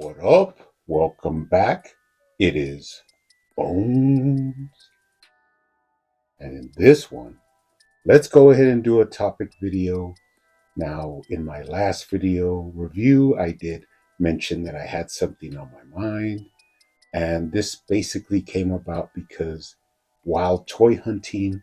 What up? Welcome back. It is Bones. And in this one, let's go ahead and do a topic video. Now, in my last video review, I did mention that I had something on my mind. And this basically came about because while toy hunting,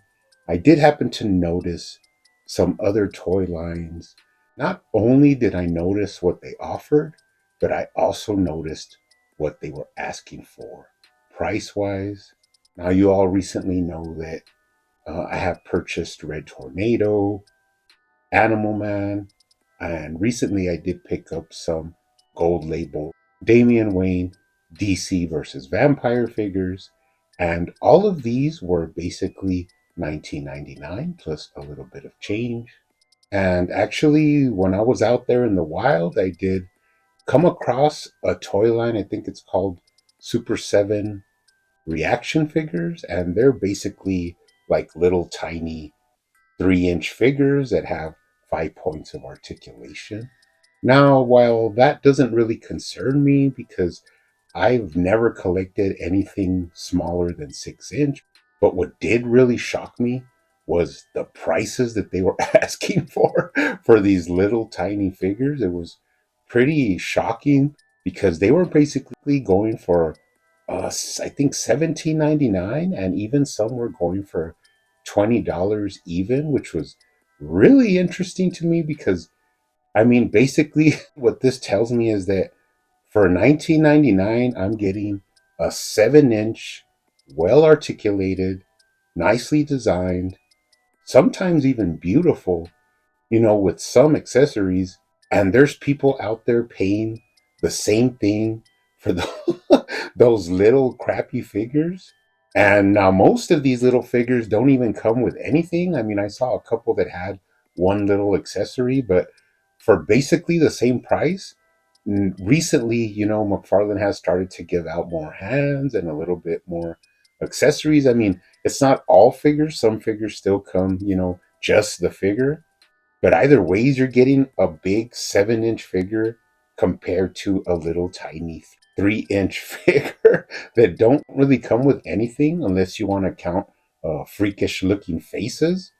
I did happen to notice some other toy lines. Not only did I notice what they offered, but I also noticed what they were asking for price wise. Now, you all recently know that I have purchased Red Tornado, Animal Man, and recently I did pick up some gold label Damian Wayne DC versus Vampire figures. And all of these were basically $19.99 plus a little bit of change. And actually, when I was out there in the wild, I did come across a toy line. I think it's called Super 7 reaction figures. And they're basically like little tiny 3-inch figures that have 5 points of articulation. Now, while that doesn't really concern me because I've never collected anything smaller than 6 inch, but what did really shock me was the prices that they were asking for these little tiny figures. It was pretty shocking because they were basically going for I think 17.99, and even some were going for $20 even, which was really interesting to me because I mean, basically, what this tells me is that for 19.99, I'm getting a 7-inch, well articulated, nicely designed, sometimes even beautiful, with some accessories. And there's people out there paying the same thing for those little crappy figures. And now most of these little figures don't even come with anything. I mean, I saw a couple that had one little accessory, but for basically the same price. Recently, McFarlane has started to give out more hands and a little bit more accessories. I mean, it's not all figures. Some figures still come, just the figure. But either ways, you're getting a big 7-inch figure compared to a little tiny 3-inch figure that don't really come with anything unless you want to count freakish looking faces.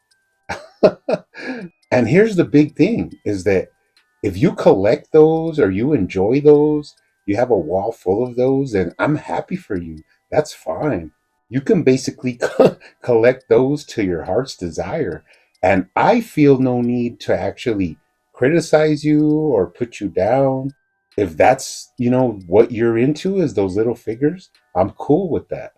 And here's the big thing is that if you collect those or you enjoy those, you have a wall full of those, and I'm happy for you. That's fine. You can basically collect those to your heart's desire. And I feel no need to actually criticize you or put you down. If that's, what you're into is those little figures, I'm cool with that.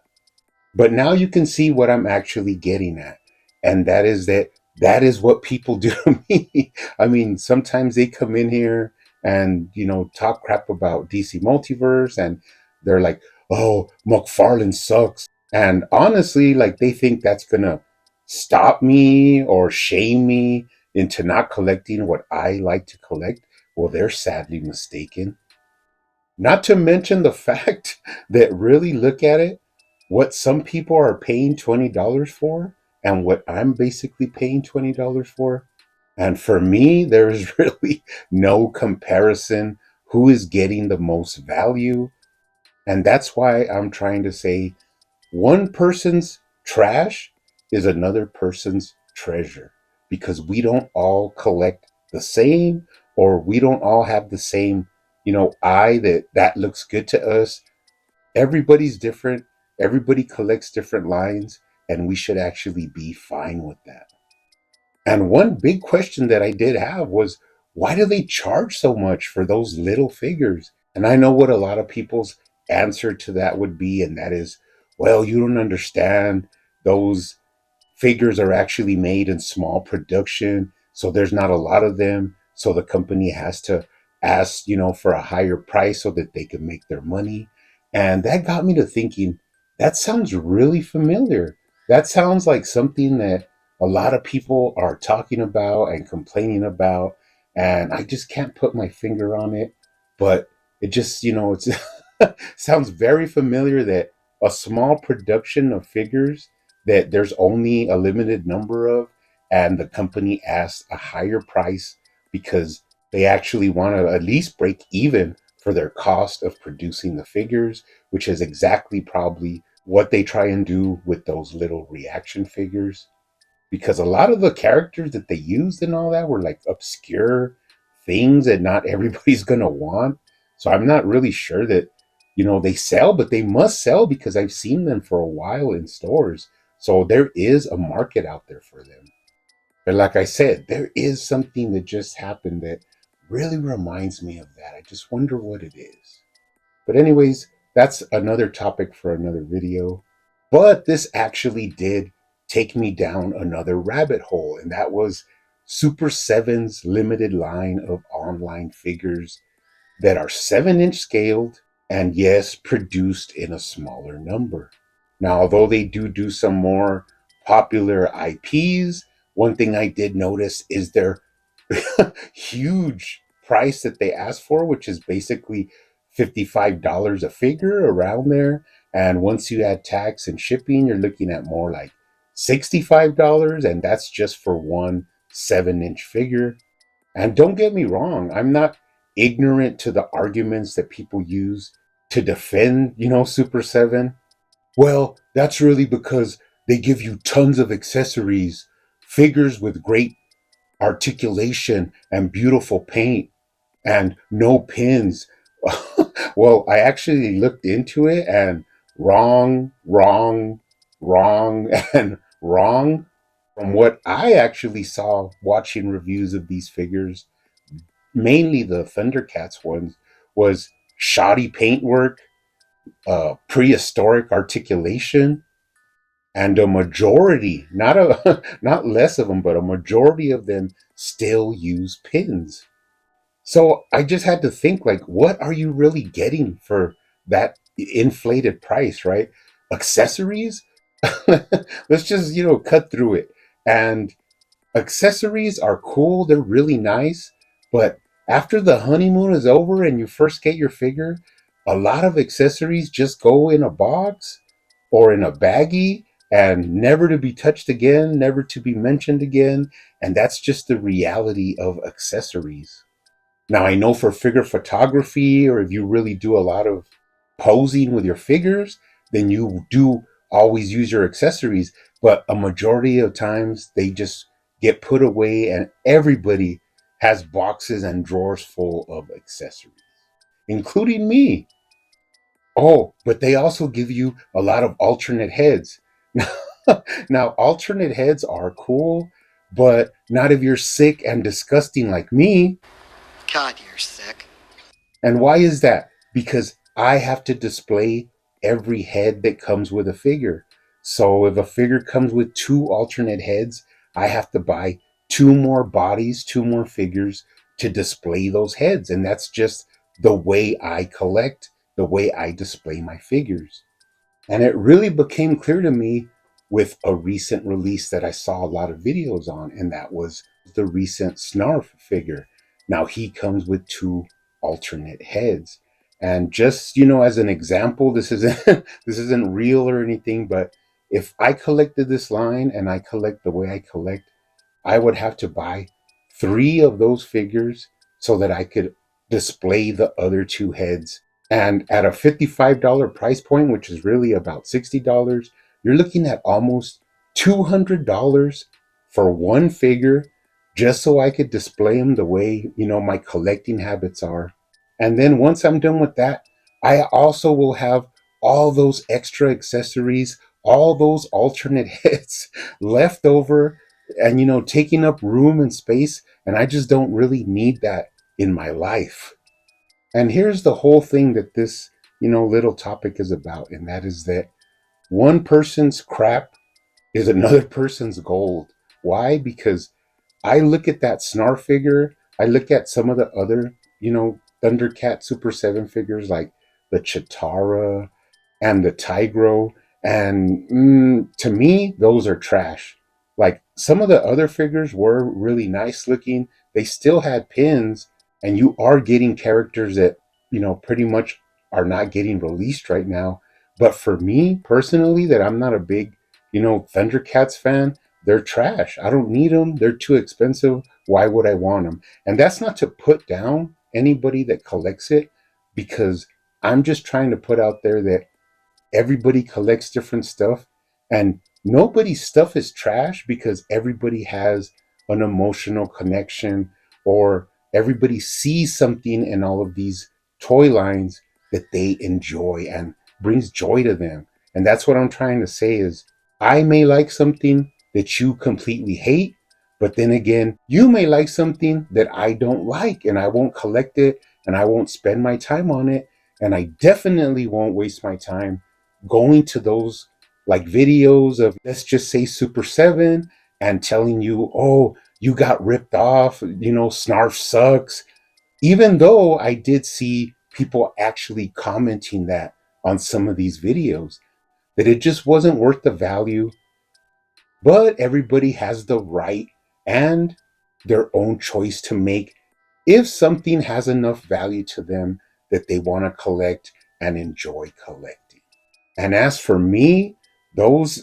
But now you can see what I'm actually getting at. And that is what people do to me. I mean, sometimes they come in here and, talk crap about DC Multiverse and they're like, oh, McFarlane sucks. And honestly, like they think that's going to stop me or shame me into not collecting what I like to collect. Well, they're sadly mistaken. Not to mention the fact that really look at it, what some people are paying $20 for and what I'm basically paying $20 for. And for me, there is really no comparison who is getting the most value. And that's why I'm trying to say one person's trash is another person's treasure because we don't all collect the same or we don't all have the same, eye that looks good to us. Everybody's different. Everybody collects different lines, and we should actually be fine with that. And one big question that I did have was why do they charge so much for those little figures? And I know what a lot of people's answer to that would be, and that is, well, you don't understand. Those figures are actually made in small production, so there's not a lot of them. So the company has to ask, for a higher price so that they can make their money. And that got me to thinking, that sounds really familiar. That sounds like something that a lot of people are talking about and complaining about. And I just can't put my finger on it. But it just, it's sounds very familiar that a small production of figures that there's only a limited number of, and the company asks a higher price because they actually want to at least break even for their cost of producing the figures, which is exactly probably what they try and do with those little reaction figures. Because a lot of the characters that they used and all that were like obscure things that not everybody's going to want. So I'm not really sure that, they sell, but they must sell because I've seen them for a while in stores. So there is a market out there for them. But like I said, there is something that just happened that really reminds me of that. I just wonder what it is. But, anyways, that's another topic for another video. But this actually did take me down another rabbit hole, and that was Super 7's limited line of online figures that are 7-inch scaled and, yes, produced in a smaller number. Now, although they do some more popular IPs, one thing I did notice is their huge price that they ask for, which is basically $55 a figure, around there. And once you add tax and shipping, you're looking at more like $65, and that's just for one 7-inch figure. And don't get me wrong, I'm not ignorant to the arguments that people use to defend, Super 7. Well, that's really because they give you tons of accessories, figures with great articulation and beautiful paint and no pins. Well, I actually looked into it, and wrong, wrong, wrong, and wrong. From what I actually saw watching reviews of these figures, mainly the Thundercats ones, was shoddy paintwork, prehistoric articulation, and a majority, not less of them, but a majority of them still use pins. So I just had to think, like, what are you really getting for that inflated price, right? Accessories? Let's just, cut through it. And accessories are cool, they're really nice, but after the honeymoon is over and you first get your figure, a lot of accessories just go in a box or in a baggie and never to be touched again, never to be mentioned again. And that's just the reality of accessories. Now, I know for figure photography, or if you really do a lot of posing with your figures, then you do always use your accessories. But a majority of times, they just get put away, and everybody has boxes and drawers full of accessories, including me. Oh, but they also give you a lot of alternate heads. Now, alternate heads are cool, but not if you're sick and disgusting like me. God, you're sick. And why is that? Because I have to display every head that comes with a figure. So if a figure comes with 2 alternate heads, I have to buy 2 more bodies, 2 more figures to display those heads. And that's just the way I collect, the way I display my figures. And it really became clear to me with a recent release that I saw a lot of videos on, and that was the recent Snarf figure. Now he comes with 2 alternate heads. And just, as an example, this isn't this isn't real or anything, but if I collected this line and I collect the way I collect, I would have to buy 3 of those figures so that I could display the other 2 heads. And at a $55 price point, which is really about $60, you're looking at almost $200 for one figure just so I could display them the way, my collecting habits are. And then once I'm done with that, I also will have all those extra accessories, all those alternate heads left over and, taking up room and space. And I just don't really need that in my life. And here's the whole thing that this, little topic is about. And that is that one person's crap is another person's gold. Why? Because I look at that Snarf figure, I look at some of the other, Thundercat Super 7 figures like the Chitara and the Tigro, and to me, those are trash. Like some of the other figures were really nice looking. They still had pins, and you are getting characters that, pretty much are not getting released right now. But for me personally, that I'm not a big, Thundercats fan, they're trash. I don't need them. They're too expensive. Why would I want them? And that's not to put down anybody that collects it, because I'm just trying to put out there that everybody collects different stuff, and nobody's stuff is trash because everybody has an emotional connection, or everybody sees something in all of these toy lines that they enjoy and brings joy to them. And that's what I'm trying to say is, I may like something that you completely hate, but then again, you may like something that I don't like, and I won't collect it, and I won't spend my time on it, and I definitely won't waste my time going to those like videos of, let's just say, Super 7, and telling you, oh, you got ripped off, Snarf sucks. Even though I did see people actually commenting that on some of these videos, that it just wasn't worth the value. But everybody has the right and their own choice to make if something has enough value to them that they want to collect and enjoy collecting. And as for me, those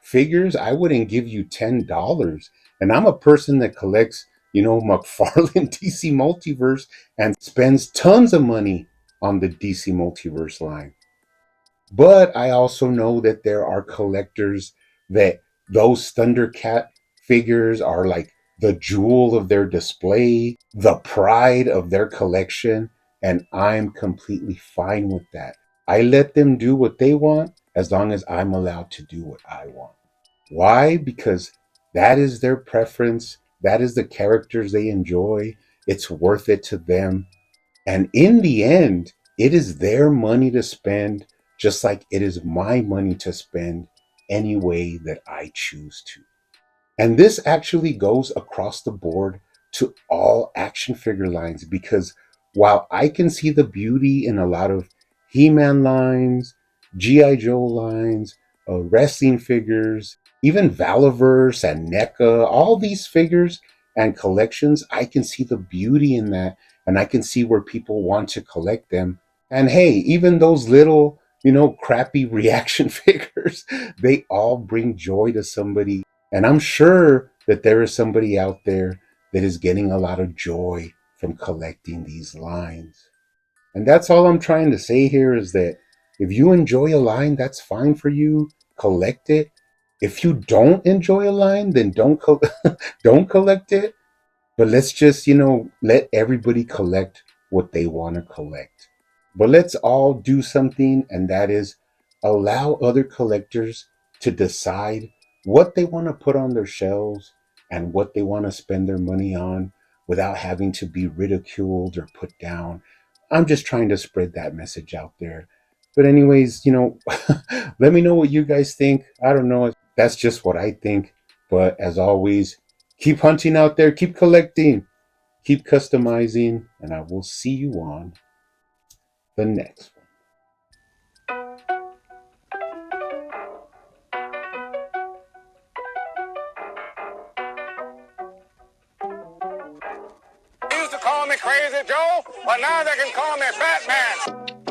figures, I wouldn't give you $10. And I'm a person that collects, McFarlane DC Multiverse and spends tons of money on the DC Multiverse line. But I also know that there are collectors that those Thundercat figures are like the jewel of their display, the pride of their collection, and I'm completely fine with that. I let them do what they want as long as I'm allowed to do what I want. Why? Because that is their preference, that is the characters they enjoy, it's worth it to them. And in the end, it is their money to spend, just like it is my money to spend any way that I choose to. And this actually goes across the board to all action figure lines, because while I can see the beauty in a lot of He Man lines, G.I. Joe lines, wrestling figures, even Valaverse and NECA, all these figures and collections, I can see the beauty in that, and I can see where people want to collect them. And hey, even those little, crappy reaction figures, they all bring joy to somebody, and I'm sure that there is somebody out there that is getting a lot of joy from collecting these lines. And that's all I'm trying to say here is that if you enjoy a line, that's fine for you. Collect it. If you don't enjoy a line, then don't collect it. But let's just, let everybody collect what they want to collect. But let's all do something, and that is allow other collectors to decide what they want to put on their shelves and what they want to spend their money on without having to be ridiculed or put down. I'm just trying to spread that message out there. But, anyways, let me know what you guys think. I don't know. That's just what I think. But as always, keep hunting out there, keep collecting, keep customizing, and I will see you on the next one. They used to call me Crazy Joe, but now they can call me Batman.